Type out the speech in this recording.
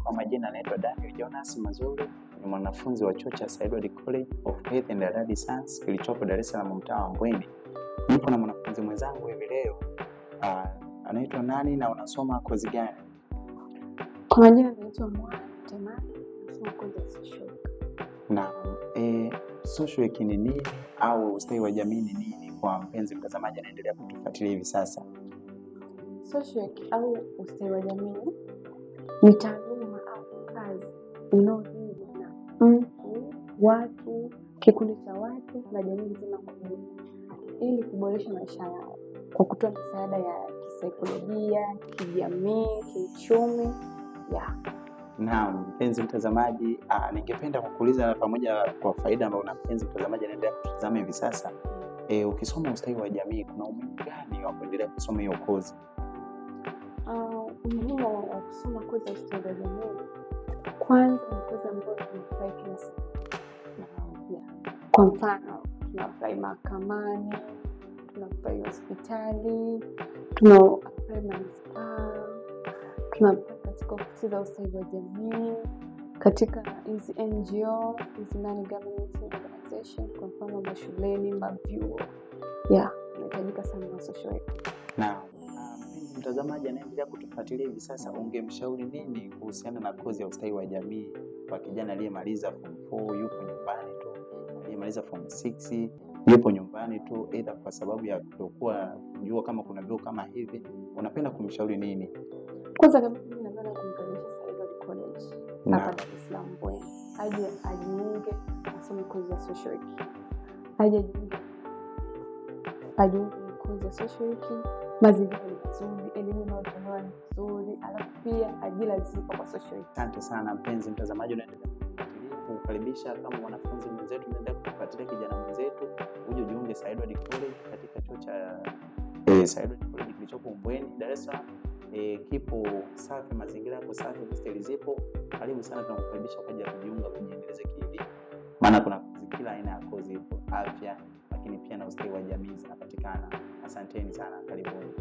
Kwa majina anaitwa Daniel Jonas Mazuri, ni mwanafunzi wa chuo cha Edward College of Health and Allied Science kilichopo Dar es Salaam mtaa wa Mbweni. Nipo na mwanafunzi mwenzangu hivi leo. Anaitwa nani na unasoma kozi gani? Kwa majina anaitwa Mwana Temani, nasoma kozi ya social work. Na social work ni nini au ustawi wa jamii ni nini kwa mpenzi mtazamaji anaendelea kutufuatilia hivi sasa? Social work au ustawi wa jamii ni taaluma au kazi inayolenga na mtu, watu, kikundi cha watu na jamii nzima kwa ujumla ili kuboresha maisha yao kwa kutoa msaada ya kisaikolojia, kijamii, kiuchumi. Naam, mpenzi mtazamaji, ningependa kukuuliza pamoja kwa faida ambayo na mpenzi mtazamaji anaendelea kutazama hivi sasa. Ukisoma ustawi wa jamii kuna umuhimu gani wa kuendelea kusoma hiyo kozi? Umuhimu wa kusoma kozi ya ustawi wa jamii, kwanza ni kozi ambayo tunafurahi kila siku. Kwa mfano, tunafurahi mahakamani, tunafurahi hospitali, tunafurahi manispaa, tunafurahi katika ofisi za ustawi wa jamii, katika hizi NGO, hizi non-government organization, kwa mfano mashuleni, mavyuo. Inahitajika sana na social work. Na mtazamaji anaendelea kutufuatilia hivi sasa, ungemshauri nini kuhusiana na kozi ya ustawi wa jamii kwa kijana aliyemaliza form 4 yupo nyumbani tu, aliyemaliza form 6 yupo nyumbani tu, aidha kwa sababu ya kutokuwa kujua kama kuna vyuo kama hivi, unapenda kumshauri nini? Kwanza kabisa mimi napenda kumkaribisha Edward College hapa Dar es Salaam Mbweni. Aje ajiunge asome kozi ya social work. Ajiunge kozi ya social work. Mazingira ni mazuri, elimu inayotolewa ni nzuri, alafu pia ajira zipo kwa social work. Asante sana mpenzi mtazamaji, unaendelea kukaribisha kama mwanafunzi mwenzetu, unaendelea kufuatilia kijana mwenzetu, uje ujiunge Edward College katika chuo cha Edward College kilichopo Mbweni, Dar es Salaam. Kipo safi, mazingira yako safi, hosteli zipo. Karibu sana, tunakukaribisha kwa ajili ya kujiunga kujiendeleza kielimu. Maana kuna kila aina ya kozi ipo, afya, lakini pia na ustawi wa jamii zinapatikana. Asanteni sana, karibuni.